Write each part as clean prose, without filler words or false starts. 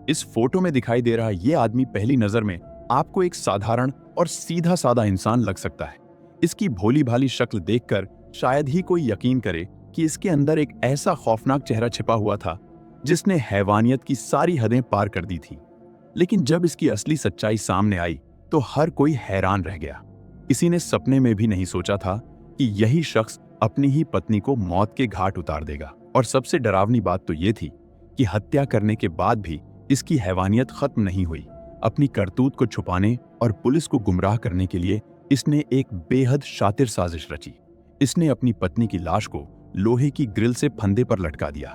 इस फोटो में दिखाई दे रहा ये आदमी पहली नजर में आपको एक साधारण और सीधा साधा इंसान लग सकता है। इसकी भोली भाली शक्ल देखकर शायद ही कोई यकीन करे कि इसके अंदर एक ऐसा खौफनाक चेहरा छिपा हुआ था जिसने हैवानियत की सारी हदें पार कर दी थी। लेकिन जब इसकी असली सच्चाई सामने आई तो हर कोई हैरान रह गया। किसी ने सपने में भी नहीं सोचा था कि यही शख्स अपनी ही पत्नी को मौत के घाट उतार देगा। और सबसे डरावनी बात तो ये थी कि हत्या करने के बाद भी इसकी हैवानियत खत्म नहीं हुई। अपनी करतूत को छुपाने और पुलिस को गुमराह करने के लिए इसने एक बेहद शातिर साजिश रची। इसने अपनी पत्नी की लाश को लोहे की ग्रिल से फंदे पर लटका दिया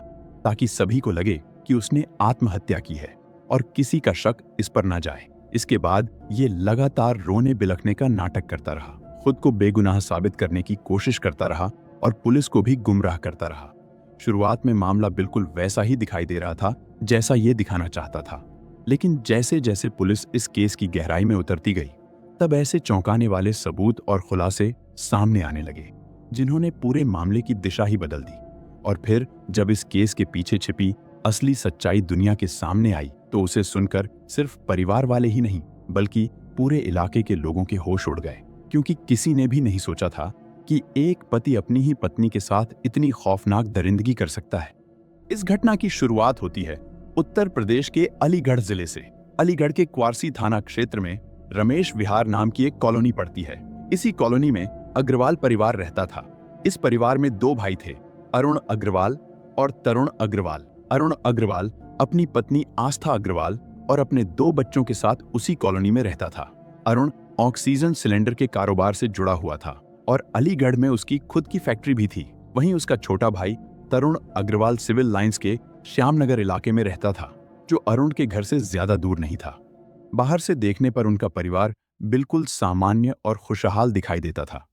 ताकि सभी को लगे कि उसने आत्महत्या की है और किसी का शक इस पर न जाए। इसके बाद ये लगातार रोने बिलखने का नाटक करता रहा, खुद को बेगुनाह साबित करने की कोशिश करता रहा और पुलिस को भी गुमराह करता रहा। शुरुआत में मामला बिल्कुल वैसा ही दिखाई दे रहा था जैसा ये दिखाना चाहता था, लेकिन जैसे जैसे पुलिस इस केस की गहराई में उतरती गई तब ऐसे चौंकाने वाले सबूत और खुलासे सामने आने लगे जिन्होंने पूरे मामले की दिशा ही बदल दी। और फिर जब इस केस के पीछे छिपी असली सच्चाई दुनिया के सामने आई तो उसे सुनकर सिर्फ परिवार वाले ही नहीं बल्कि पूरे इलाके के लोगों के होश उड़ गए, क्योंकि किसी ने भी नहीं सोचा था कि एक पति अपनी ही पत्नी के साथ इतनी खौफनाक दरिंदगी कर सकता है। इस घटना की शुरुआत होती है उत्तर प्रदेश के अलीगढ़ जिले से। अलीगढ़ के क्वारसी थाना क्षेत्र में रमेश विहार नाम की एक कॉलोनी पड़ती है। इसी कॉलोनी में अग्रवाल परिवार रहता था। इस परिवार में दो भाई थे, अरुण अग्रवाल और तरुण अग्रवाल। अरुण अग्रवाल अपनी पत्नी आस्था अग्रवाल और अपने दो बच्चों के साथ उसी कॉलोनी में रहता था। अरुण ऑक्सीजन सिलेंडर के कारोबार से जुड़ा हुआ था और अलीगढ़ में उसकी खुद की फैक्ट्री भी थी। वहीं उसका छोटा भाई तरुण अग्रवाल सिविल लाइंस के श्यामनगर इलाके में रहता था, जो अरुण के घर से ज्यादा दूर नहीं था। बाहर से देखने पर उनका परिवार बिल्कुल सामान्य और खुशहाल दिखाई देता था,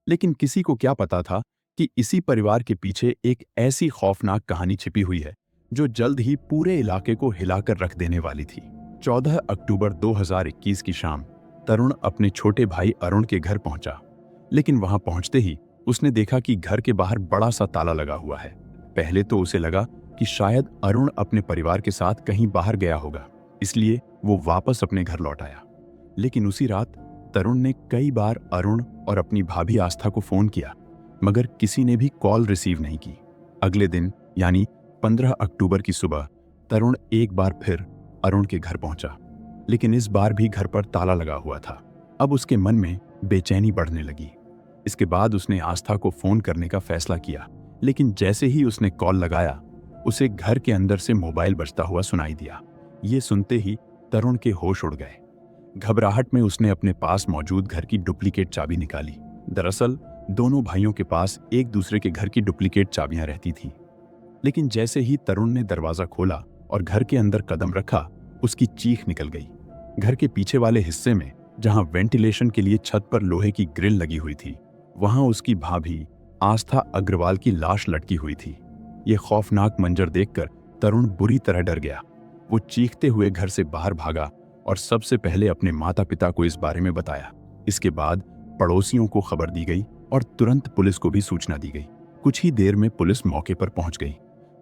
लेकिन किसी को क्या पता था कि इसी परिवार के पीछे एक ऐसी खौफनाक कहानी छिपी हुई है जो जल्द ही पूरे इलाके को हिलाकर रख देने वाली थी। 14 अक्टूबर 2021 की शाम तरुण अपने छोटे भाई अरुण के घर पहुंचा, लेकिन वहां पहुंचते ही उसने देखा कि घर के बाहर बड़ा सा ताला लगा हुआ है। पहले तो उसे लगा कि शायद अरुण अपने परिवार के साथ कहीं बाहर गया होगा, इसलिए वो वापस अपने घर लौट आया। लेकिन उसी रात तरुण ने कई बार अरुण और अपनी भाभी आस्था को फोन किया, मगर किसी ने भी कॉल रिसीव नहीं की। अगले दिन यानी 15 अक्टूबर की सुबह तरुण एक बार फिर अरुण के घर पहुंचा, लेकिन इस बार भी घर पर ताला लगा हुआ था। अब उसके मन में बेचैनी बढ़ने लगी। इसके बाद उसने आस्था को फोन करने का फैसला किया, लेकिन जैसे ही उसने कॉल लगाया उसे घर के अंदर से मोबाइल बजता हुआ सुनाई दिया। ये सुनते ही तरुण के होश उड़ गए। घबराहट में उसने अपने पास मौजूद घर की डुप्लीकेट चाबी निकाली। दरअसल दोनों भाइयों के पास एक दूसरे के घर की डुप्लीकेट चाबियां रहती थीं। लेकिन जैसे ही तरुण ने दरवाजा खोला और घर के अंदर कदम रखा, उसकी चीख निकल गई। घर के पीछे वाले हिस्से में जहां वेंटिलेशन के लिए छत पर लोहे की ग्रिल लगी हुई थी, वहां उसकी भाभी आस्था अग्रवाल की लाश लटकी हुई थी। ये खौफनाक मंजर देखकर तरुण बुरी तरह डर गया। वो चीखते हुए घर से बाहर भागा और सबसे पहले अपने माता पिता को इस बारे में बताया। इसके बाद पड़ोसियों को खबर दी गई और तुरंत पुलिस को भी सूचना दी गई। कुछ ही देर में पुलिस मौके पर पहुंच गई।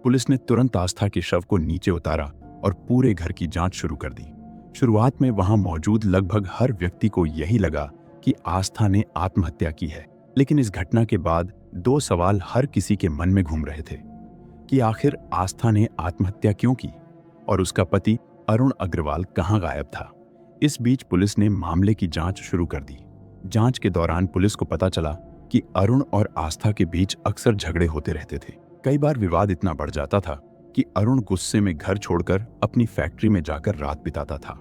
पुलिस ने तुरंत आस्था के शव को नीचे उतारा और पूरे घर की जांच शुरू कर दी। शुरुआत में वहां मौजूद लगभग हर व्यक्ति को यही लगा कि आस्था ने आत्महत्या की है, लेकिन इस घटना के बाद दो सवाल हर किसी के मन में घूम रहे थे कि आखिर आस्था ने आत्महत्या क्यों की और उसका पति अरुण अग्रवाल कहां गायब था। इस बीच पुलिस ने मामले की जांच शुरू कर दी। जांच के दौरान पुलिस को पता चला कि अरुण और आस्था के बीच अक्सर झगड़े होते रहते थे। कई बार विवाद इतना बढ़ जाता था कि अरुण गुस्से में घर छोड़कर अपनी फैक्ट्री में जाकर रात बिताता था।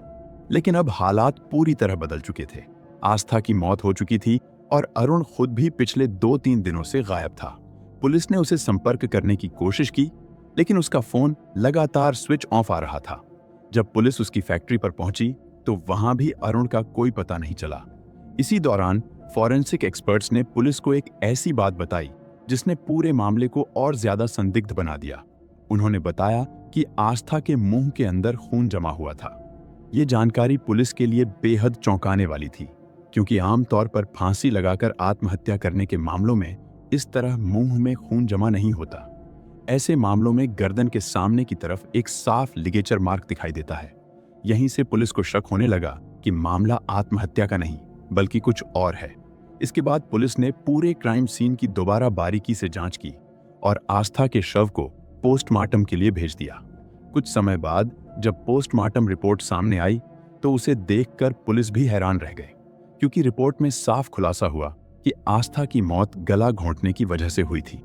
लेकिन अब हालात पूरी तरह बदल चुके थे। आस्था की मौत हो चुकी थी और अरुण खुद भी पिछले 2-3 दिनों से गायब था। पुलिस ने उसे संपर्क करने की कोशिश की, लेकिन उसका फोन लगातार स्विच ऑफ आ रहा था। जब पुलिस उसकी फैक्ट्री पर पहुंची तो वहां भी अरुण का कोई पता नहीं चला। इसी दौरान फॉरेंसिक एक्सपर्ट्स ने पुलिस को एक ऐसी बात बताई जिसने पूरे मामले को और ज्यादा संदिग्ध बना दिया। उन्होंने बताया कि आस्था के मुंह के अंदर खून जमा हुआ था। ये जानकारी पुलिस के लिए बेहद चौंकाने वाली थी, क्योंकि आमतौर पर फांसी लगाकर आत्महत्या करने के मामलों में इस तरह मुंह में खून जमा नहीं होता। ऐसे मामलों में गर्दन के सामने की तरफ एक साफ लिगेचर मार्क दिखाई देता है। यहीं से पुलिस को शक होने लगा कि मामला आत्महत्या का नहीं बल्कि कुछ और है। इसके बाद पुलिस ने पूरे क्राइम सीन की दोबारा बारीकी से जांच की और आस्था के शव को पोस्टमार्टम के लिए भेज दिया। कुछ समय बाद जब पोस्टमार्टम रिपोर्ट सामने आई तो उसे देखकर पुलिस भी हैरान रह गए, क्योंकि रिपोर्ट में साफ खुलासा हुआ कि आस्था की मौत गला घोंटने की वजह से हुई थी।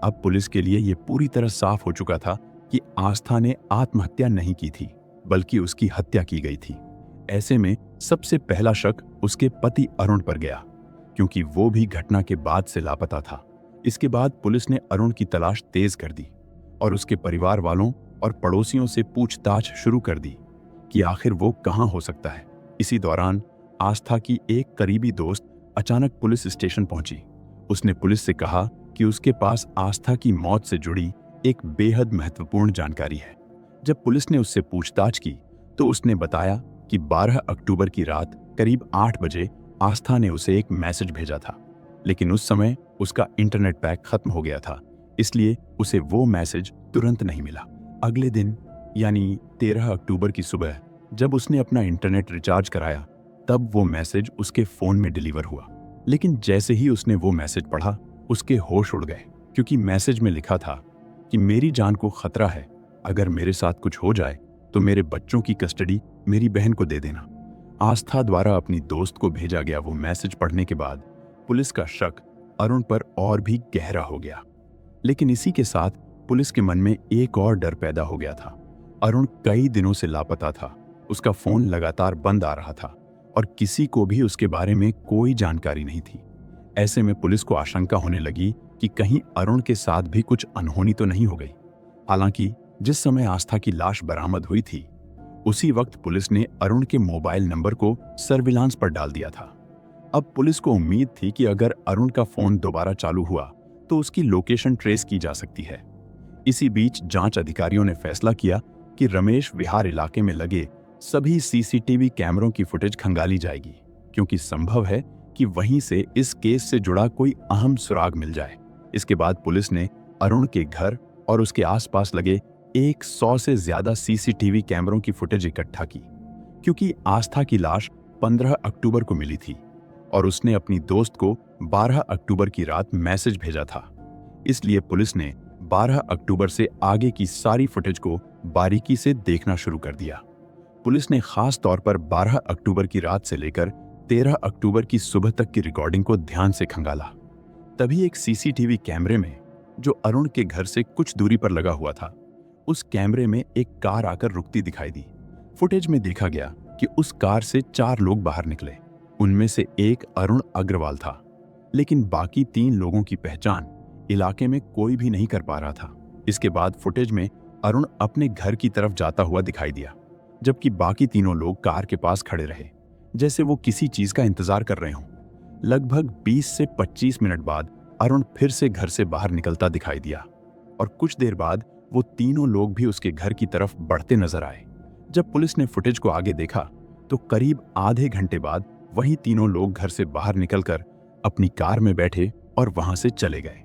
अब पुलिस के लिए यह पूरी तरह साफ हो चुका था कि आस्था ने आत्महत्या नहीं की थी बल्कि उसकी हत्या की गई थी। ऐसे में सबसे पहला शक उसके पति अरुण पर गया, क्योंकि वो भी घटना के बाद से लापता था। इसके बाद पुलिस ने अरुण की तलाश तेज कर दी और उसके परिवार वालों और पड़ोसियों से पूछताछ शुरू कर दी कि आखिर वो कहां हो सकता है। इसी दौरान आस्था की एक करीबी दोस्त अचानक पुलिस स्टेशन पहुंची। उसने पुलिस से कहा कि उसके पास आस्था की मौत से जुड़ी एक बेहद महत्वपूर्ण जानकारी है। जब पुलिस ने उससे पूछताछ की तो उसने बताया कि 12 अक्टूबर की रात करीब 8 बजे आस्था ने उसे एक मैसेज भेजा था, लेकिन उस समय उसका इंटरनेट पैक खत्म हो गया था, इसलिए उसे वो मैसेज तुरंत नहीं मिला। अगले दिन यानी 13 अक्टूबर की सुबह जब उसने अपना इंटरनेट रिचार्ज कराया तब वो मैसेज उसके फोन में डिलीवर हुआ। लेकिन जैसे ही उसने वो मैसेज पढ़ा उसके होश उड़ गए, क्योंकि मैसेज में लिखा था कि मेरी जान को खतरा है, अगर मेरे साथ कुछ हो जाए तो मेरे बच्चों की कस्टडी मेरी बहन को दे देना। आस्था द्वारा अपनी दोस्त को भेजा गया वो मैसेज पढ़ने के बाद पुलिस का शक अरुण पर और भी गहरा हो गया। लेकिन इसी के साथ पुलिस के मन में एक और डर पैदा हो गया था। अरुण कई दिनों से लापता था, उसका फोन लगातार बंद आ रहा था और किसी को भी उसके बारे में कोई जानकारी नहीं थी। ऐसे में पुलिस को आशंका होने लगी कि कहीं अरुण के साथ भी कुछ अनहोनी तो नहीं हो गई। हालांकि जिस समय आस्था की लाश बरामद हुई थी उसी वक्त पुलिस ने अरुण के मोबाइल नंबर को सर्विलांस पर डाल दिया था। अब पुलिस को उम्मीद थी कि अगर अरुण का फोन दोबारा चालू हुआ तो उसकी लोकेशन ट्रेस की जा सकती है। इसी बीच जांच अधिकारियों ने फैसला किया कि रमेश विहार इलाके में लगे सभी सीसीटीवी कैमरों की फुटेज खंगाली जाएगी, क्योंकि संभव है कि वहीं से इस केस से जुड़ा कोई अहम सुराग मिल जाए। इसके बाद पुलिस ने अरुण के घर और उसके आसपास लगे 100 से ज्यादा सीसीटीवी कैमरों की फुटेज इकट्ठा की, क्योंकि आस्था की लाश 15 अक्टूबर को मिली थी और उसने अपनी दोस्त को 12 अक्टूबर की रात मैसेज भेजा था। इसलिए पुलिस ने 12 अक्टूबर से आगे की सारी फुटेज को बारीकी से देखना शुरू कर दिया। पुलिस ने खास तौर पर 12 अक्टूबर की रात से लेकर 13 अक्टूबर की सुबह तक की रिकॉर्डिंग को ध्यान से खंगाला। तभी एक सीसीटीवी कैमरे में जो अरुण के घर से कुछ दूरी पर लगा हुआ था, उस कैमरे में एक कार आकर रुकती दिखाई दी। फुटेज में देखा गया कि उस कार से 4 लोग बाहर निकले। उनमें से एक अरुण अग्रवाल था, लेकिन बाकी 3 लोगों की पहचान इलाके में कोई भी नहीं कर पा रहा था। इसके बाद फुटेज में अरुण अपने घर की तरफ जाता हुआ दिखाई दिया, जबकि बाकी तीनों लोग कार के पास खड़े रहे, जैसे वो किसी चीज का इंतजार कर रहे हों। लगभग 20 से 25 मिनट बाद अरुण फिर से घर से बाहर निकलता दिखाई दिया और कुछ देर बाद वो तीनों लोग भी उसके घर की तरफ बढ़ते नजर आए। जब पुलिस ने फुटेज को आगे देखा तो करीब आधे घंटे बाद वही तीनों लोग घर से बाहर निकलकर अपनी कार में बैठे और वहां से चले गए।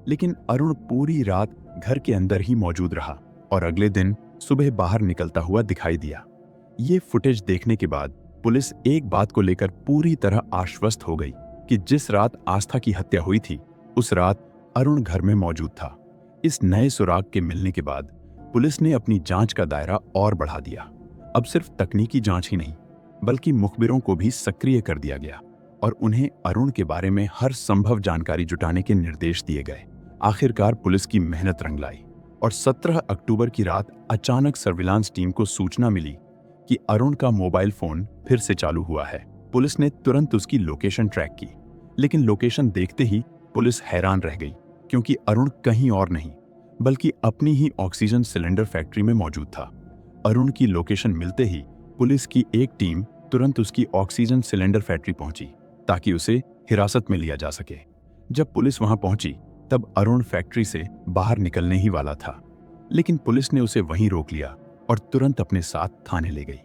लेकिन अरुण पूरी रात घर के अंदर ही मौजूद रहा और अगले दिन सुबह बाहर निकलता हुआ दिखाई दिया। ये फुटेज देखने के बाद पुलिस एक बात को लेकर पूरी तरह आश्वस्त हो गई कि जिस रात आस्था की हत्या हुई थी उस रात अरुण घर में मौजूद था। इस नए सुराग के मिलने के बाद पुलिस ने अपनी जांच का दायरा और बढ़ा दिया। अब सिर्फ तकनीकी जांच ही नहीं बल्कि मुखबिरों को भी सक्रिय कर दिया गया और उन्हें अरुण के बारे में हर संभव जानकारी जुटाने के निर्देश दिए गए। आखिरकार पुलिस की मेहनत रंग लाई और 17 अक्टूबर की रात अचानक सर्विलांस टीम को सूचना मिली कि अरुण का मोबाइल फोन फिर से चालू हुआ है। पुलिस ने तुरंत उसकी लोकेशन ट्रैक की, लेकिन लोकेशन देखते ही पुलिस हैरान रह गई, क्योंकि अरुण कहीं और नहीं बल्कि अपनी ही ऑक्सीजन सिलेंडर फैक्ट्री में मौजूद था। अरुण की लोकेशन मिलते ही पुलिस की एक टीम तुरंत उसकी ऑक्सीजन सिलेंडर फैक्ट्री पहुंची ताकि उसे हिरासत में लिया जा सके। जब पुलिस वहां पहुंची तब अरुण फैक्ट्री से बाहर निकलने ही वाला था, लेकिन पुलिस ने उसे वहीं रोक लिया और तुरंत अपने साथ थाने ले गई।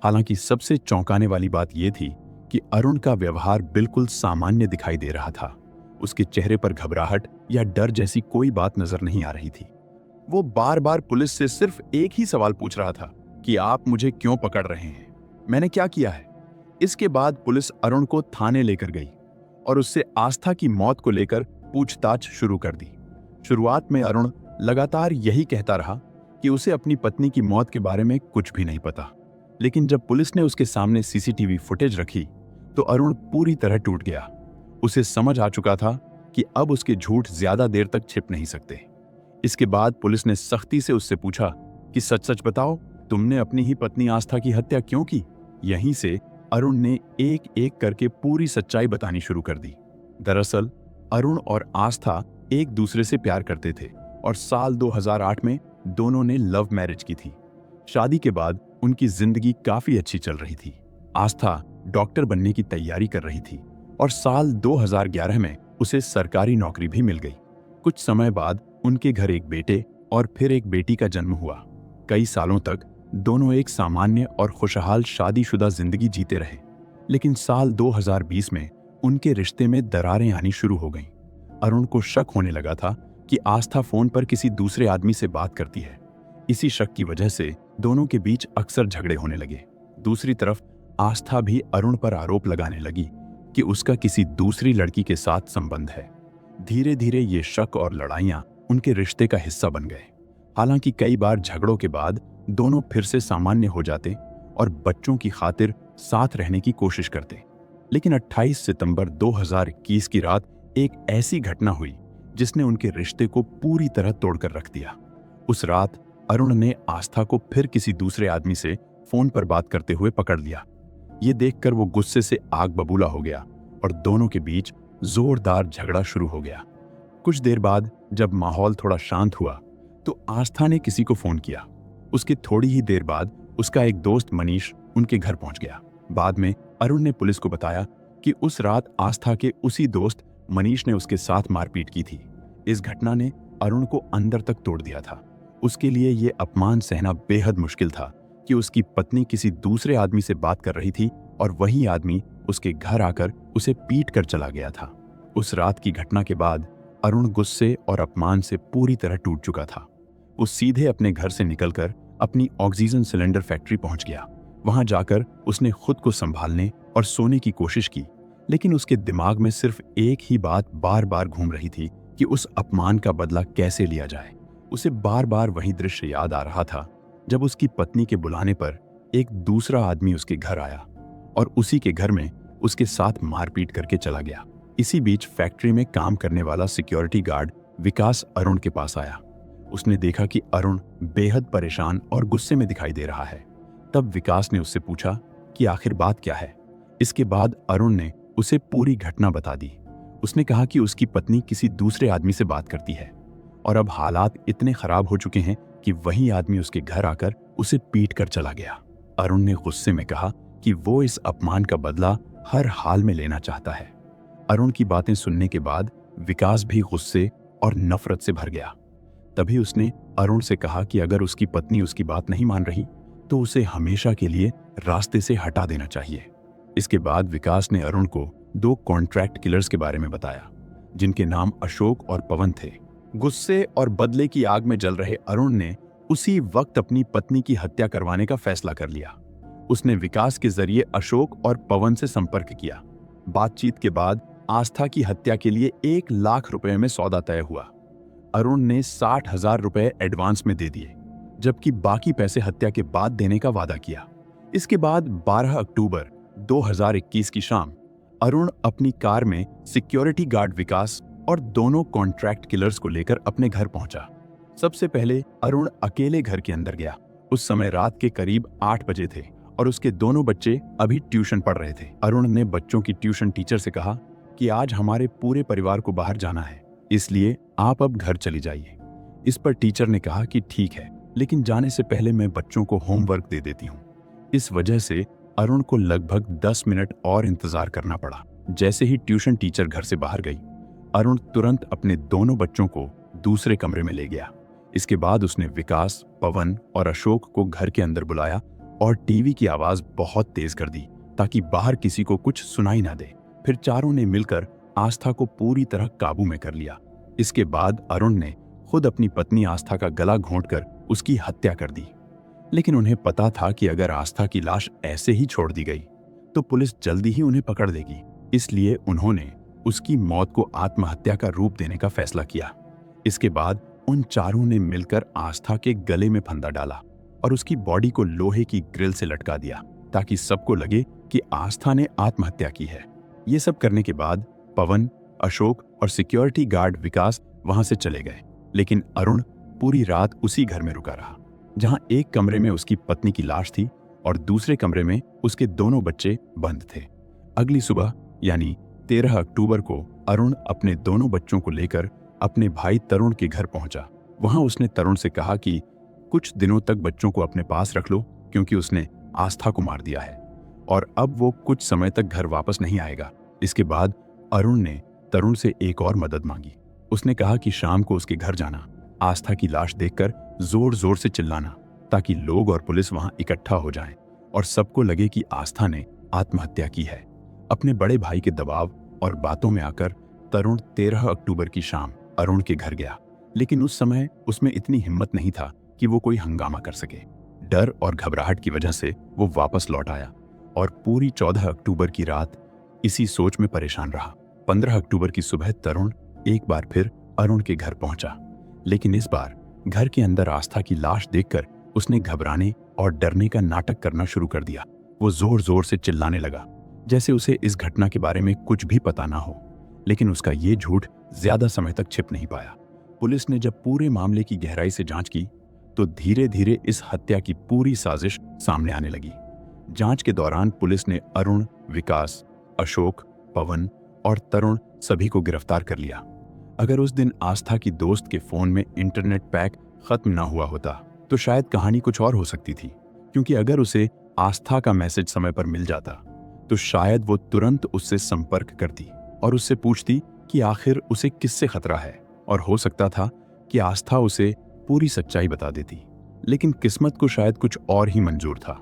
हालांकि सबसे चौंकाने वाली बात यह थी कि अरुण का व्यवहार बिल्कुल सामान्य दिखाई दे रहा था। उसके चेहरे पर घबराहट या डर जैसी कोई बात नजर नहीं आ रही थी। वो बार बार पुलिस से सिर्फ एक ही सवाल पूछ रहा था कि आप मुझे क्यों पकड़ रहे हैं, मैंने क्या किया है। इसके बाद पुलिस अरुण को थाने लेकर गई और उससे आस्था की मौत को लेकर पूछताछ शुरू कर दी। शुरुआत में अरुण लगातार यही कहता रहा कि उसे अपनी पत्नी की मौत के बारे में कुछ भी नहीं पता, लेकिन जब पुलिस ने उसके सामने सीसीटीवी फुटेज रखी तो अरुण पूरी तरह टूट गया। उसे समझ आ चुका था कि अब उसके झूठ ज्यादा देर तक छिप नहीं सकते। इसके बाद पुलिस ने सख्ती से उससे पूछा कि सच सच बताओ, तुमने अपनी ही पत्नी आस्था की हत्या क्यों की। यहीं से अरुण ने एक एक करके पूरी सच्चाई बतानी शुरू कर दी। दरअसल अरुण और आस्था एक दूसरे से प्यार करते थे और साल 2008 में दोनों ने लव मैरिज की थी। शादी के बाद उनकी जिंदगी काफी अच्छी चल रही थी। आस्था डॉक्टर बनने की तैयारी कर रही थी और साल 2011 में उसे सरकारी नौकरी भी मिल गई। कुछ समय बाद उनके घर एक बेटे और फिर एक बेटी का जन्म हुआ। कई सालों तक दोनों एक सामान्य और खुशहाल शादीशुदा जिंदगी जीते रहे, लेकिन साल 2020 में उनके रिश्ते में दरारें आनी शुरू हो गईं। अरुण को शक होने लगा था कि आस्था फोन पर किसी दूसरे आदमी से बात करती है। इसी शक की वजह से दोनों के बीच अक्सर झगड़े होने लगे। दूसरी तरफ आस्था भी अरुण पर आरोप लगाने लगी कि उसका किसी दूसरी लड़की के साथ संबंध है। धीरे धीरे ये शक और लड़ाइयां उनके रिश्ते का हिस्सा बन गए। हालांकि कई बार झगड़ों के बाद दोनों फिर से सामान्य हो जाते और बच्चों की खातिर साथ रहने की कोशिश करते। लेकिन 28 सितंबर 2021 की रात एक ऐसी घटना हुई जिसने उनके रिश्ते को पूरी तरह तोड़कर रख दिया। उस रात अरुण ने आस्था को फिर किसी दूसरे आदमी से फोन पर बात करते हुए पकड़ लिया। ये देखकर वो गुस्से से आग बबूला हो गया और दोनों के बीच जोरदार झगड़ा शुरू हो गया। कुछ देर बाद जब माहौल थोड़ा शांत हुआ तो आस्था ने किसी को फोन किया। उसके थोड़ी ही देर बाद उसका एक दोस्त मनीष उनके घर पहुंच गया। बाद में अरुण ने पुलिस को बताया कि उस रात आस्था के उसी दोस्त मनीष ने उसके साथ मारपीट की थी। इस घटना ने अरुण को अंदर तक तोड़ दिया था। उसके लिए ये अपमान सहना बेहद मुश्किल था कि उसकी पत्नी किसी दूसरे आदमी से बात कर रही थी और वही आदमी उसके घर आकर उसे पीट कर चला गया था। उस रात की घटना के बाद अरुण गुस्से और अपमान से पूरी तरह टूट चुका था। वो सीधे अपने घर से निकलकर अपनी ऑक्सीजन सिलेंडर फैक्ट्री पहुंच गया। वहां जाकर उसने खुद को संभालने और सोने की कोशिश की, लेकिन उसके दिमाग में सिर्फ एक ही बात बार बार घूम रही थी कि उस अपमान का बदला कैसे लिया जाए। उसे बार बार वही दृश्य याद आ रहा था जब उसकी पत्नी के बुलाने पर एक दूसरा आदमी उसके घर आया और उसी के घर में उसके साथ मारपीट करके चला गया। इसी बीच फैक्ट्री में काम करने वाला सिक्योरिटी गार्ड विकास अरुण के पास आया। उसने देखा कि अरुण बेहद परेशान और गुस्से में दिखाई दे रहा है। तब विकास ने उससे पूछा कि आखिर बात क्या है। इसके बाद अरुण ने उसे पूरी घटना बता दी। उसने कहा कि उसकी पत्नी किसी दूसरे आदमी से बात करती है और अब हालात इतने खराब हो चुके हैं कि वही आदमी उसके घर आकर उसे पीट कर चला गया। अरुण ने गुस्से में कहा कि वो इस अपमान का बदला हर हाल में लेना चाहता है। अरुण की बातें सुनने के बाद विकास भी गुस्से और नफरत से भर गया। तभी उसने अरुण से कहा कि अगर उसकी पत्नी उसकी बात नहीं मान रही तो उसे हमेशा के लिए रास्ते से हटा देना चाहिए। इसके बाद विकास ने अरुण को 2 कॉन्ट्रैक्ट किलर्स के बारे में बताया, जिनके नाम अशोक और पवन थे। गुस्से और बदले की आग में जल रहे अरुण ने उसी वक्त अपनी पत्नी की हत्या करवाने का फैसला कर लिया। उसने विकास के जरिए अशोक और पवन से संपर्क किया। बातचीत के बाद आस्था की हत्या के लिए 1 लाख रुपए में सौदा तय हुआ। अरुण ने 60,000 रुपए एडवांस में दे दिए, जबकि बाकी पैसे हत्या के बाद देने का वादा किया। इसके बाद 12 अक्टूबर 2021 की शाम अरुण अपनी कार में सिक्योरिटी गार्ड विकास और दोनों कॉन्ट्रैक्ट किलर्स को लेकर अपने घर पहुंचा। सबसे पहले अरुण अकेले घर के अंदर गया। उस समय रात के करीब 8 बजे थे और उसके दोनों बच्चे अभी ट्यूशन पढ़ रहे थे। अरुण ने बच्चों की ट्यूशन टीचर से कहा कि आज हमारे पूरे परिवार को बाहर जाना है, इसलिए आप अब घर चली जाइए। इस पर टीचर ने कहा कि ठीक है, लेकिन जाने से पहले मैं बच्चों को होमवर्क दे देती हूँ। इस वजह से अरुण को लगभग 10 मिनट और इंतजार करना पड़ा। जैसे ही ट्यूशन टीचर घर से बाहर गई, अरुण तुरंत अपने दोनों बच्चों को दूसरे कमरे में ले गया। इसके बाद उसने विकास, पवन और अशोक को घर के अंदर बुलाया और टीवी की आवाज बहुत तेज कर दी ताकि बाहर किसी को कुछ सुनाई ना दे। फिर चारों ने मिलकर आस्था को पूरी तरह काबू में कर लिया। इसके बाद अरुण ने खुद अपनी पत्नी आस्था का गला घोंटकर उसकी हत्या कर दी। लेकिन उन्हें पता था कि अगर आस्था की लाश ऐसे ही छोड़ दी गई तो पुलिस जल्दी ही उन्हें पकड़ लेगी। इसलिए उन्होंने उसकी मौत को आत्महत्या का रूप देने का फैसला किया। इसके बाद उन चारों ने मिलकर आस्था के गले में फंदा डाला और उसकी बॉडी को लोहे की ग्रिल से लटका दिया ताकि सबको लगे कि आस्था ने आत्महत्या की है। ये सब करने के बाद पवन, अशोक और सिक्योरिटी गार्ड विकास वहां से चले गए, लेकिन अरुण पूरी रात उसी घर में रुका रहा, जहां एक कमरे में उसकी पत्नी की लाश थी और दूसरे कमरे में उसके दोनों बच्चे बंद थे। अगली सुबह यानी 13 अक्टूबर को अरुण अपने दोनों बच्चों को लेकर अपने भाई तरुण के घर पहुंचा। वहां उसने तरुण से कहा कि कुछ दिनों तक बच्चों को अपने पास रख लो, क्योंकि उसने आस्था को मार दिया है और अब वो कुछ समय तक घर वापस नहीं आएगा। इसके बाद अरुण ने तरुण से एक और मदद मांगी। उसने कहा कि शाम को उसके घर जाना, आस्था की लाश देखकर जोर जोर से चिल्लाना ताकि लोग और पुलिस वहां इकट्ठा हो जाएं और सबको लगे कि आस्था ने आत्महत्या की है। अपने बड़े भाई के दबाव और बातों में आकर तरुण 13 अक्टूबर की शाम अरुण के घर गया, लेकिन उस समय उसमें इतनी हिम्मत नहीं था कि वो कोई हंगामा कर सके। डर और घबराहट की वजह से वो वापस लौट आया और पूरी 14 अक्टूबर की रात इसी सोच में परेशान रहा। 15 अक्टूबर की सुबह तरुण एक बार फिर अरुण के घर पहुंचा, लेकिन इस बार घर के अंदर आस्था की लाश देखकर उसने घबराने और डरने का नाटक करना शुरू कर दिया। वो जोर जोर से चिल्लाने लगा, जैसे उसे इस घटना के बारे में कुछ भी पता ना हो। लेकिन उसका ये झूठ ज्यादा समय तक छिप नहीं पाया। पुलिस ने जब पूरे मामले की गहराई से जांच की तो धीरे धीरे इस हत्या की पूरी साजिश सामने आने लगी। जांच के दौरान पुलिस ने अरुण, विकास, अशोक, पवन और तरुण सभी को गिरफ्तार कर लिया। अगर उस दिन आस्था की दोस्त के फोन में इंटरनेट पैक खत्म ना हुआ होता तो शायद कहानी कुछ और हो सकती थी, क्योंकि अगर उसे आस्था का मैसेज समय पर मिल जाता तो शायद वो तुरंत उससे संपर्क करती और उससे पूछती कि आखिर उसे किससे खतरा है, और हो सकता था कि आस्था उसे पूरी सच्चाई बता देती। लेकिन किस्मत को शायद कुछ और ही मंजूर था।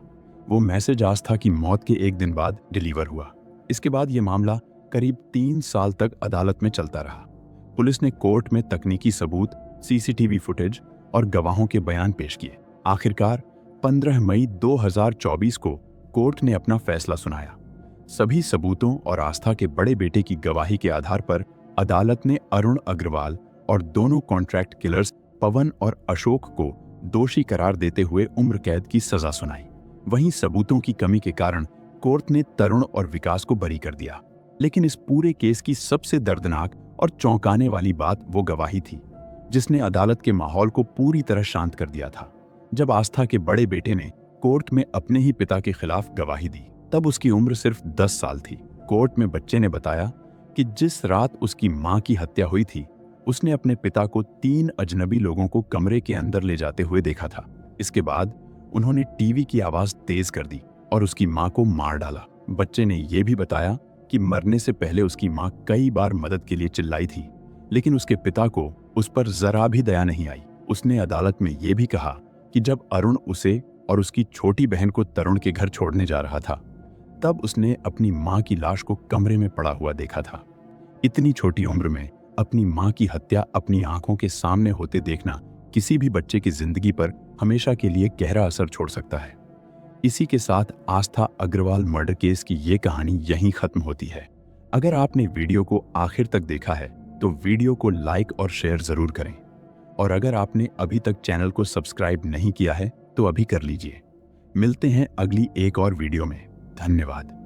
वो मैसेज आस्था की मौत के एक दिन बाद डिलीवर हुआ। इसके बाद ये मामला करीब 3 साल तक अदालत में चलता रहा। पुलिस ने कोर्ट में तकनीकी सबूत, सीसीटीवी फुटेज और गवाहों के बयान पेश किए। आखिरकार 15 मई 2024 को कोर्ट ने अपना फैसला सुनाया। सभी सबूतों और आस्था के बड़े बेटे की गवाही के आधार पर अदालत ने अरुण अग्रवाल और दोनों कॉन्ट्रैक्ट किलर्स पवन और अशोक को दोषी करार देते हुए उम्र कैद की सजा सुनाई। वहीं सबूतों की कमी के कारण कोर्ट ने तरुण और विकास को बरी कर दिया। लेकिन इस पूरे केस की सबसे दर्दनाक और चौंकाने वाली बात वो गवाही थी जिसने अदालत के माहौल को पूरी तरह शांत कर दिया था। जब आस्था के बड़े बेटे ने कोर्ट में अपने ही पिता के खिलाफ गवाही दी, तब उसकी उम्र सिर्फ 10 साल थी। कोर्ट में बच्चे ने बताया कि जिस रात उसकी मां की हत्या हुई थी, उसने अपने पिता को 3 अजनबी लोगों को कमरे के अंदर ले जाते हुए देखा था। इसके बाद उन्होंने टीवी की आवाज तेज कर दी और उसकी मां को मार डाला। बच्चे ने यह भी बताया कि मरने से पहले उसकी मां कई बार मदद के लिए चिल्लाई थी, लेकिन उसके पिता को उस पर जरा भी दया नहीं आई। उसने अदालत में यह भी कहा कि जब अरुण उसे और उसकी छोटी बहन को तरुण के घर छोड़ने जा रहा था, तब उसने अपनी मां की लाश को कमरे में पड़ा हुआ देखा था। इतनी छोटी उम्र में अपनी मां की हत्या अपनी आंखों के सामने होते देखना किसी भी बच्चे की जिंदगी पर हमेशा के लिए गहरा असर छोड़ सकता है। इसी के साथ आस्था अग्रवाल मर्डर केस की ये कहानी यहीं खत्म होती है। अगर आपने वीडियो को आखिर तक देखा है तो वीडियो को लाइक और शेयर जरूर करें, और अगर आपने अभी तक चैनल को सब्सक्राइब नहीं किया है तो अभी कर लीजिए। मिलते हैं अगली एक और वीडियो में। धन्यवाद।